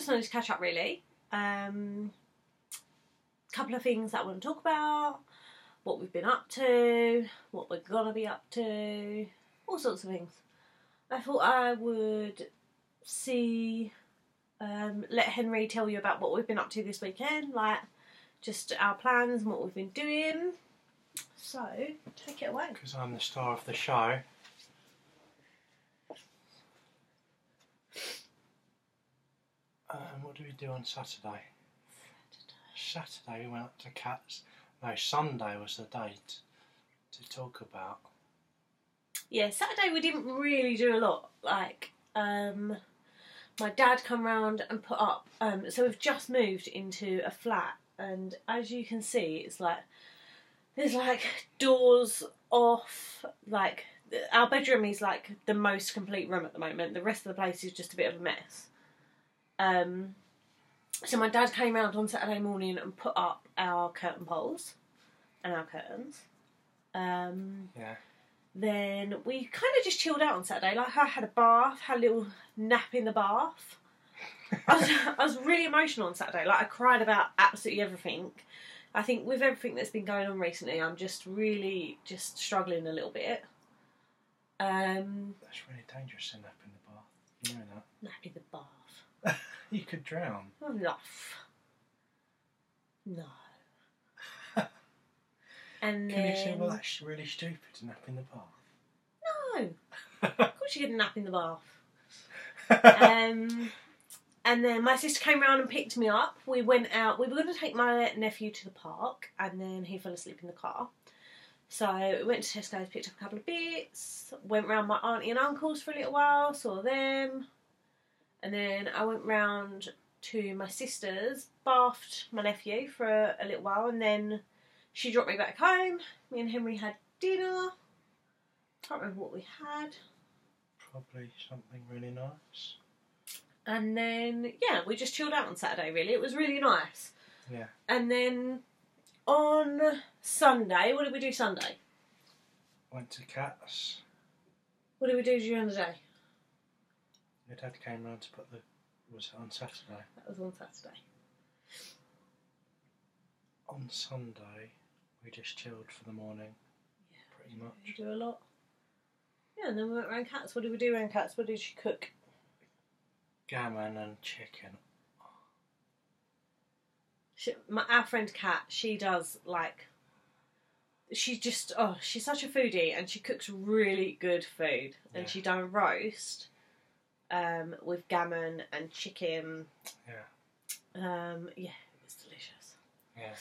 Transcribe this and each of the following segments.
just wanted to catch up really. Couple of things that I want to talk about, what we've been up to, what we're gonna be up to, all sorts of things. I thought I would let Henry tell you about what we've been up to this weekend, like just our plans and what we've been doing. So, take it away. Because I'm the star of the show. What did we do on Saturday? Saturday we went up to Cats. No, Sunday was the date to talk about. Yeah, Saturday we didn't really do a lot. Like, my dad come round and put up. So we've just moved into a flat, and as you can see, it's like there's like doors off. Like our bedroom is like the most complete room at the moment. The rest of the place is just a bit of a mess. So my dad came round on Saturday morning and put up our curtain poles and our curtains. Yeah. Then we kind of just chilled out on Saturday. Like, I had a bath, had a little nap in the bath. I was really emotional on Saturday. Like, I cried about absolutely everything. I think with everything that's been going on recently, I'm just really just struggling a little bit. That's really dangerous to nap in the bath. You know that? Nap in the bath. You could drown. Enough. No. And Can then... you say, well, that's really stupid to nap in the bath? No. Of course you get a nap in the bath. And then my sister came round and picked me up. We went out. We were going to take my nephew to the park, and then he fell asleep in the car. So we went to Tesco's, picked up a couple of bits, went round my auntie and uncle's for a little while, saw them. And then I went round to my sister's, bathed my nephew for a little while, and then she dropped me back home. Me and Henry had dinner. Can't remember what we had. Probably something really nice. And then, yeah, we just chilled out on Saturday, really. It was really nice. Yeah. And then on Sunday, what did we do Sunday? Went to Cats. What did we do during the day? Your dad came round to put the... Was it on Saturday? That was on Saturday. On Sunday, we just chilled for the morning. Yeah. Pretty much. We do a lot. Yeah, and then we went round Cats. What did we do around Cats? What did she cook? Gammon and chicken. Our friend Kat, she does like... She's just... Oh, she's such a foodie, and she cooks really good food. And she done a roast with gammon and chicken. Yeah. Yeah, it was delicious. Yeah.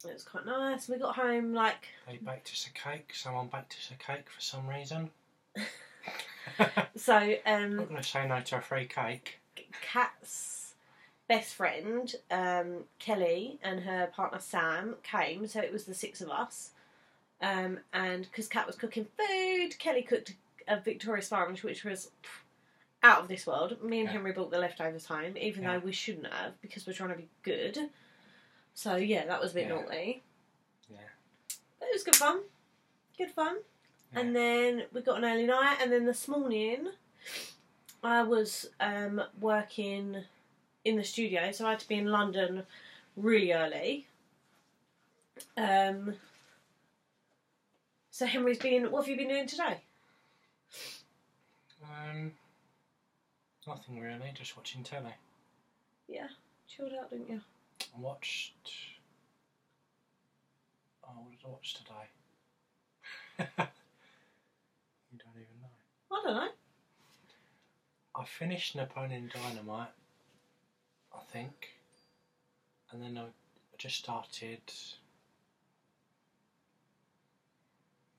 It was quite nice. We got home like... They baked us a cake. Someone baked us a cake for some reason. So, I'm not going to say no to a free cake. Kat's best friend, Kelly, and her partner Sam came, so it was the 6 of us. And because Kat was cooking food, Kelly cooked a Victoria sponge, which was out of this world. Me and Henry brought the leftovers home, even though we shouldn't have, because we're trying to be good. So, yeah, that was a bit naughty. Yeah. But it was good fun. Good fun. Yeah. And then we got an early night, and then this morning I was working in the studio, so I had to be in London really early. So Henry's been... What have you been doing today? Nothing really, just watching telly. Yeah, chilled out, didn't you? I watched... Oh, what did I watch today? You don't even know. I don't know. I finished Napoleon Dynamite, I think. And then I just started...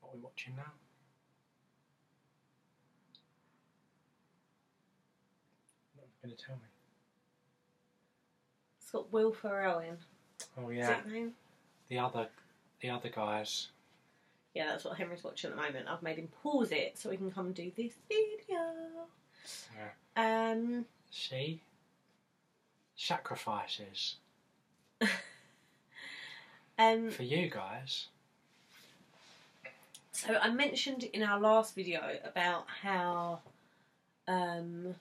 What are we watching now? What are you going to tell me? It's got Will Ferrell in. Oh Is yeah, that his name? the other guys. Yeah, that's what Henry's watching at the moment. I've made him pause it so we can come do this video. Yeah. See? Sacrifices. For you guys. So I mentioned in our last video about how I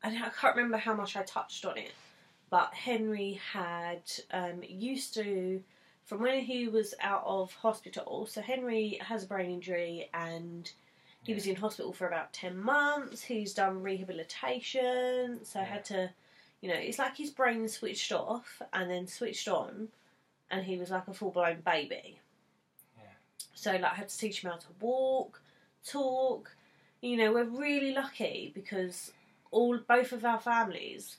and I can't remember how much I touched on it, but Henry had used to, from when he was out of hospital, so Henry has a brain injury and he was in hospital for about 10 months. He's done rehabilitation, so had to, you know, it's like his brain switched off and then switched on, and he was like a full-blown baby. Yeah. So, like, I had to teach him how to walk, talk. You know, we're really lucky because both of our families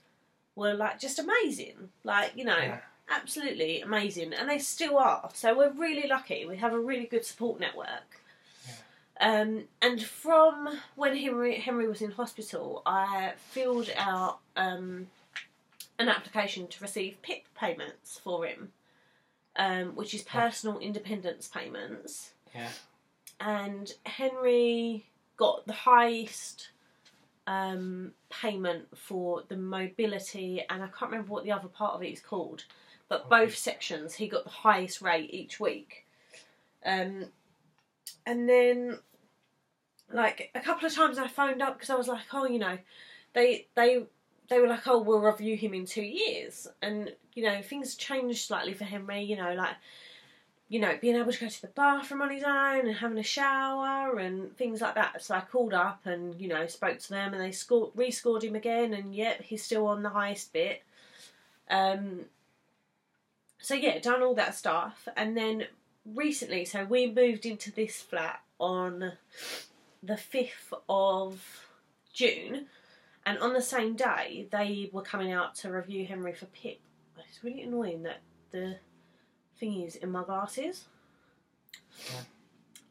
were, like, just amazing. Like, you know, absolutely amazing. And they still are. So we're really lucky. We have a really good support network. And from when Henry was in hospital, I filled out an application to receive PIP payments for him, which is personal independence payments. Yeah. And Henry got the highest payment for the mobility, and I can't remember what the other part of it is called, but both sections he got the highest rate each week. And then, like, a couple of times I phoned up because I was like, oh, you know, they were like, oh, we'll review him in 2 years. And, you know, things changed slightly for Henry, you know, like, you know, being able to go to the bathroom on his own and having a shower and things like that. So I called up and, you know, spoke to them, and they rescored him again, and yep, he's still on the highest bit. So yeah, done all that stuff. And then recently, so we moved into this flat on the 5th of June, and on the same day they were coming out to review Henry for PIP. It's really annoying that the thing is in my glasses.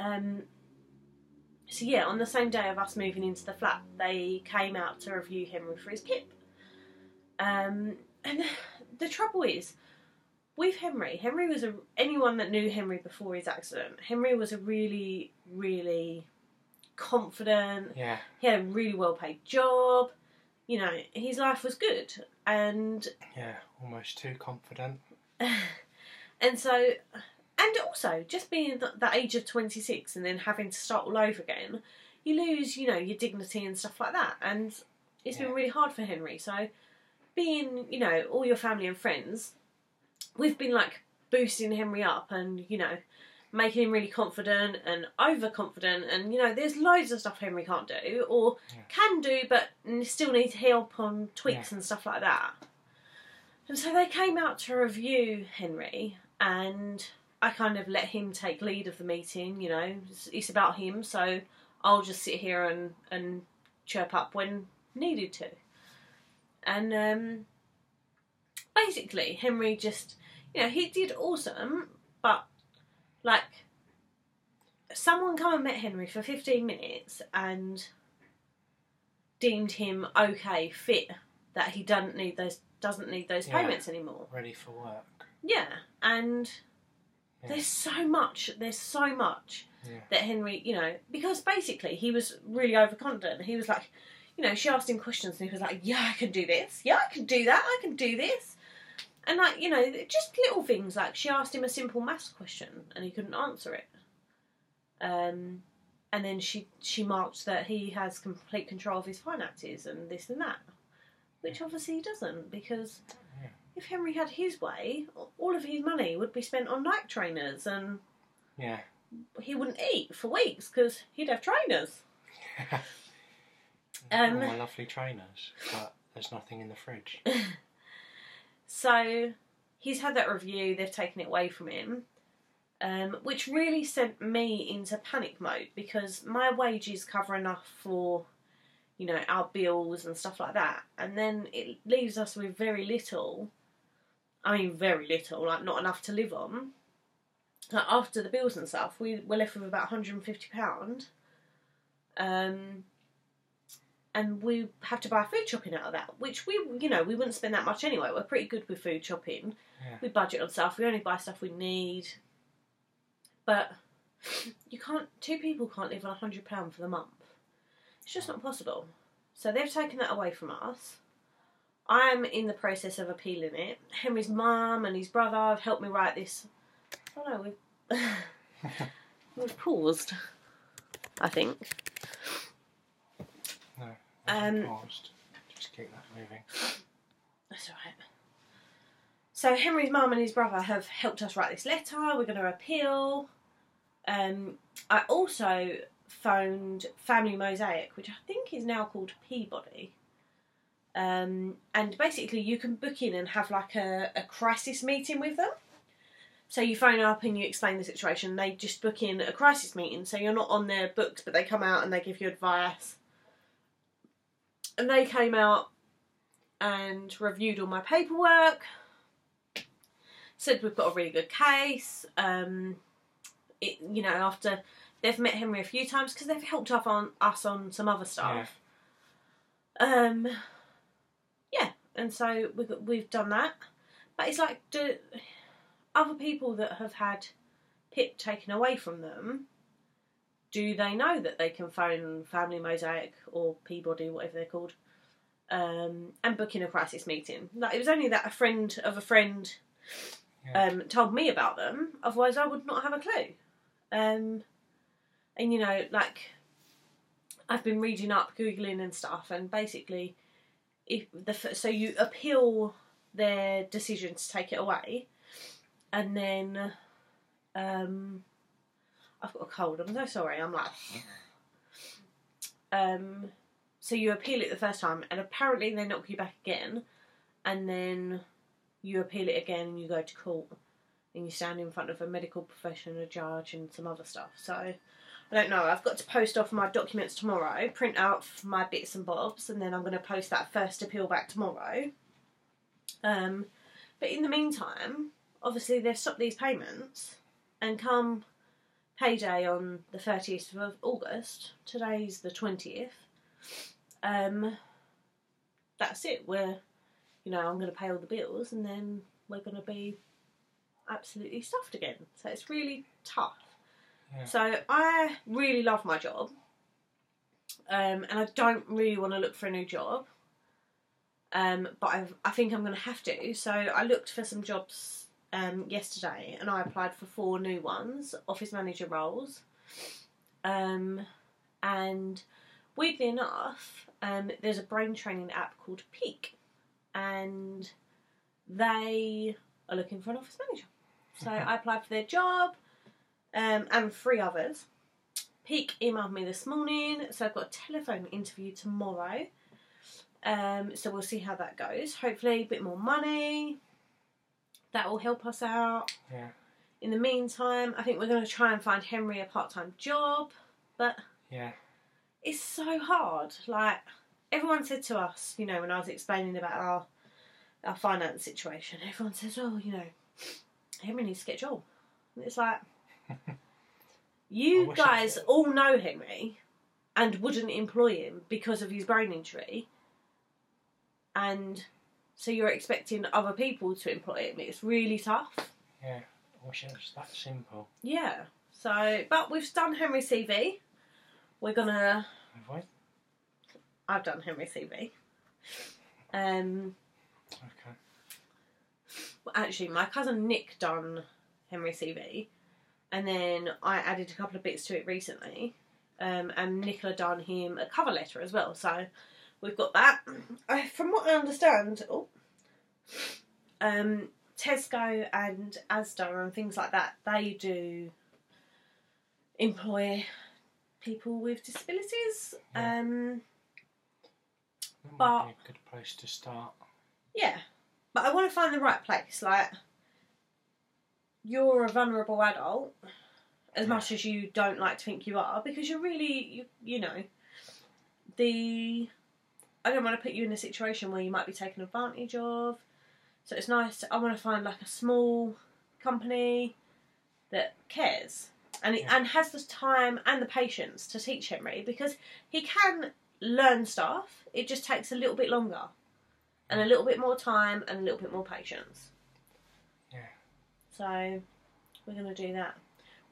So yeah, on the same day of us moving into the flat, they came out to review Henry for his PIP. And the trouble is, with Henry was anyone that knew Henry before his accident, Henry was a really, really confident. Yeah. He had a really well paid job. You know, his life was good. And yeah, almost too confident. And so, and also, just being the age of 26 and then having to start all over again, you lose, you know, your dignity and stuff like that. And it's been really hard for Henry. So, being, you know, all your family and friends, we've been, like, boosting Henry up and, you know, making him really confident and overconfident. And, you know, there's loads of stuff Henry can't do or can do, but still needs help on tweaks and stuff like that. And so they came out to review Henry, and I kind of let him take lead of the meeting, you know. It's about him, so I'll just sit here and chirp up when needed to. And basically, Henry just, you know, he did awesome, but, like, someone come and met Henry for 15 minutes and deemed him okay, fit, that he doesn't need those payments anymore. Ready for work. Yeah, and there's so much that Henry, you know, because basically he was really overconfident. He was like, you know, she asked him questions and he was like, yeah, I can do this. Yeah, I can do that. I can do this. And, like, you know, just little things, like she asked him a simple maths question and he couldn't answer it. And then she marked that he has complete control of his finances and this and that. Which obviously he doesn't, because if Henry had his way, all of his money would be spent on Nike trainers, and he wouldn't eat for weeks because he'd have trainers. All my lovely trainers, but there's nothing in the fridge. So he's had that review, they've taken it away from him, which really sent me into panic mode, because my wages cover enough for, you know, our bills and stuff like that. And then it leaves us with very little. I mean, very little, like not enough to live on. Like, after the bills and stuff, we're left with about £150. And we have to buy food shopping out of that, which we wouldn't spend that much anyway. We're pretty good with food shopping. Yeah. We budget on stuff. We only buy stuff we need. But two people can't live on £100 for the month. It's just not possible. So they've taken that away from us. I am in the process of appealing it. Henry's mum and his brother have helped me write this. Oh no, we've paused, I think. No, I haven't paused. Just keep that moving. That's alright. So Henry's mum and his brother have helped us write this letter. We're going to appeal. I also phoned Family Mosaic, which I think is now called Peabody. And basically you can book in and have like a crisis meeting with them. So you phone up and you explain the situation. They just book in a crisis meeting. So you're not on their books, but they come out and they give you advice. And they came out and reviewed all my paperwork. Said we've got a really good case. After they've met Henry a few times because they've helped us on some other stuff. Yeah, and so we've done that. But it's like, do other people that have had PIP taken away from them, do they know that they can phone Family Mosaic or Peabody, whatever they're called, and book in a crisis meeting? Like, it was only that a friend of a friend told me about them. Otherwise, I would not have a clue. And I've been reading up, Googling and stuff, and basically, so you appeal their decision to take it away, and then I've got a cold. I'm so sorry. I'm like, so you appeal it the first time, and apparently they knock you back again, and then you appeal it again, and you go to court, and you stand in front of a medical profession, a judge, and some other stuff. So I don't know. I've got to post off my documents tomorrow, print out my bits and bobs, and then I'm going to post that first appeal back tomorrow. But in the meantime, obviously they've stopped these payments, and come payday on the 30th of August, today's the 20th, that's it. I'm going to pay all the bills, and then we're going to be absolutely stuffed again. So it's really tough. Yeah. So I really love my job, and I don't really want to look for a new job, but I think I'm going to have to. So I looked for some jobs yesterday, and I applied for 4 new ones, office manager roles, and weirdly enough, there's a brain training app called Peak, and they are looking for an office manager. So I applied for their job, and 3 others. Peak emailed me this morning, so I've got a telephone interview tomorrow. So we'll see how that goes. Hopefully a bit more money. That will help us out. Yeah. In the meantime, I think we're going to try and find Henry a part-time job, but it's so hard. Like, everyone said to us, when I was explaining about our finance situation, everyone says, Henry needs to get a job. And it's like, you guys all know Henry and wouldn't employ him because of his brain injury, and so you're expecting other people to employ him. It's really tough. Yeah, I wish it was that simple. Yeah, so, but we've done Henry's CV. We're gonna... Have we? I've done Henry's CV. Okay. Well, actually, my cousin Nick done Henry's CV, and then I added a couple of bits to it recently, and Nicola done him a cover letter as well, so we've got that. From what I understand, Tesco and Asda and things like that, they do employ people with disabilities. Yeah. That but might be a good place to start. Yeah, but I want to find the right place. Like, you're a vulnerable adult, as much as you don't like to think you are, because you're really, I don't want to put you in a situation where you might be taken advantage of. So it's nice. I want to find like a small company that cares and has the time and the patience to teach Henry, because he can learn stuff. It just takes a little bit longer, and a little bit more time, and a little bit more patience. Yeah. So we're going to do that.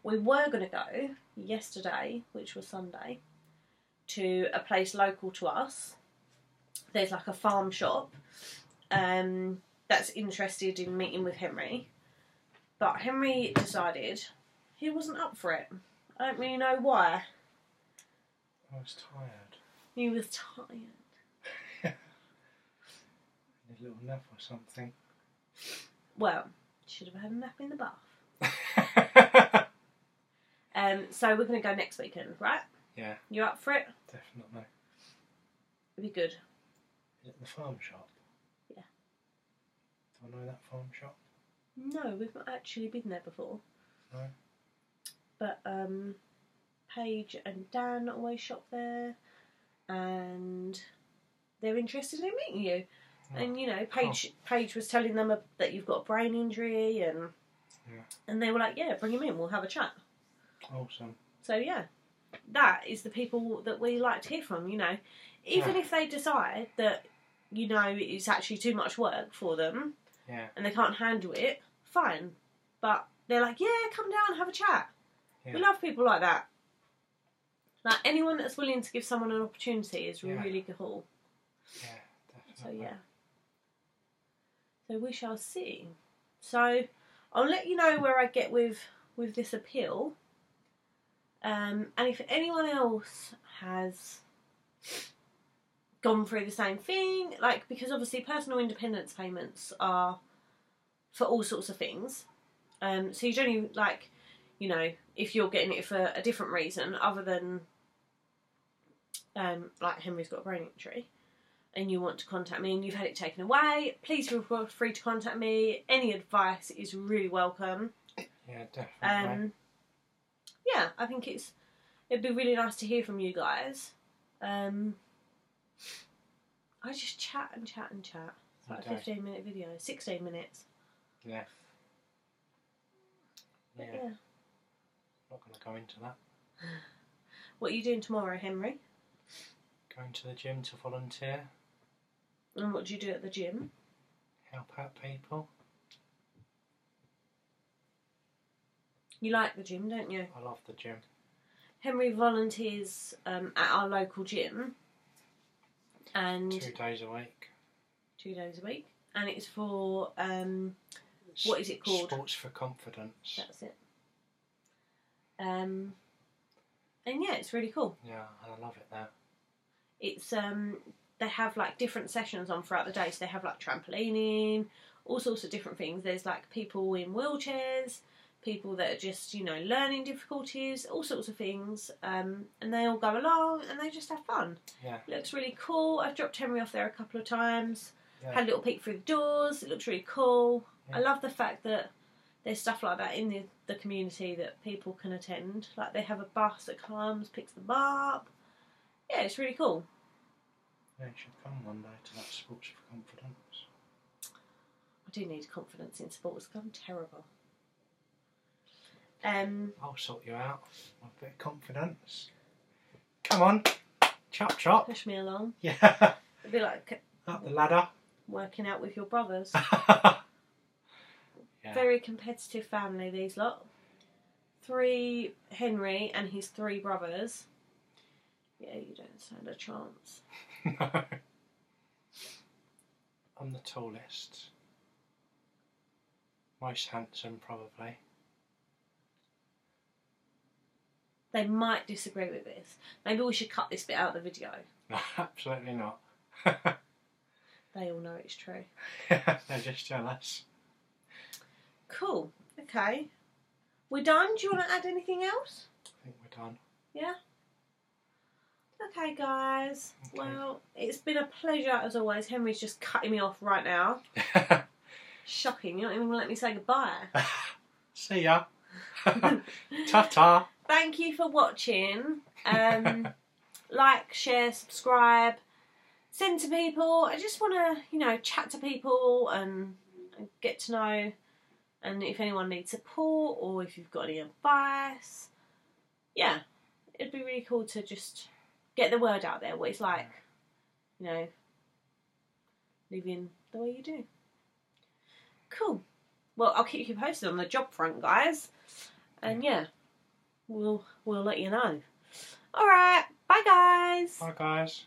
We were going to go yesterday, which was Sunday, to a place local to us. There's like a farm shop that's interested in meeting with Henry. But Henry decided he wasn't up for it. I don't really know why. I was tired. He was tired. a little nap or something. Well, should have had a nap in the bath. So we're going to go next weekend, right? Yeah. You up for it? Definitely. It'd be good. Is it the farm shop? Yeah. Do I know that farm shop? No, we've not actually been there before. No. But Paige and Dan always shop there, and they're interested in meeting you. Oh. And you know, Paige was telling them that you've got a brain injury, and they were like, "Yeah, bring him in. We'll have a chat." Awesome. So yeah, that is the people that we like to hear from. You know, even if they decide that it's actually too much work for them, and they can't handle it, fine. But they're like, "Yeah, come down, have a chat." Yeah. We love people like that. Like anyone that's willing to give someone an opportunity is really cool. Yeah, So definitely. yeah. So we shall see. So I'll let you know where I get with this appeal. And if anyone else has gone through the same thing, like, because obviously personal independence payments are for all sorts of things. So you don't even, like, if you're getting it for a different reason other than, like Henry's got a brain injury, and you want to contact me and you've had it taken away, please feel free to contact me. Any advice is really welcome. Yeah, definitely. Yeah, I think it'd be really nice to hear from you guys. I just chat and chat and chat. It's like a 15-minute video, 16 minutes. Yeah. But yeah. Not going to go into that. What are you doing tomorrow, Henry? Going to the gym to volunteer. And what do you do at the gym? Help out people. You like the gym, don't you? I love the gym. Henry volunteers at our local gym. And 2 days a week. 2 days a week. And it's for, what is it called? Sports for Confidence. That's it. And yeah, it's really cool. Yeah, I love it there. It's, they have like different sessions on throughout the day. So they have like trampolining, all sorts of different things. There's like people in wheelchairs, people that are just, learning difficulties, all sorts of things. And they all go along and they just have fun. Yeah. It looks really cool. I've dropped Henry off there a couple of times. Yeah. Had a little peek through the doors. It looks really cool. Yeah. I love the fact that there's stuff like that in the community that people can attend. Like they have a bus that comes, picks them up. Yeah, it's really cool. Yeah, you should come one day to that Sports for Confidence. I do need confidence in sports because I'm terrible. I'll sort you out with a bit of confidence. Come on, chop chop. Push me along. Yeah. It'd be like Up the ladder. working out with your brothers. Yeah. Very competitive family, these lot. 3 Henry and his 3 brothers. Yeah, you don't stand a chance. No. I'm the tallest. Most handsome, probably. They might disagree with this. Maybe we should cut this bit out of the video. No, absolutely not. They all know it's true. They're just jealous. Cool. Okay. We're done. Do you want to add anything else? I think we're done. Yeah? Okay, guys. Okay. Well, it's been a pleasure as always. Henry's just cutting me off right now. Shocking. You're not even going to let me say goodbye. See ya. Ta-ta. Thank you for watching. Like, share, subscribe, send to people. I just want to, chat to people and get to know. And if anyone needs support or if you've got any advice, yeah, it'd be really cool to just get the word out there, what it's like, living the way you do. Cool. Well, I'll keep you posted on the job front, guys. And yeah, we'll let you know. All right. Bye, guys. Bye, guys.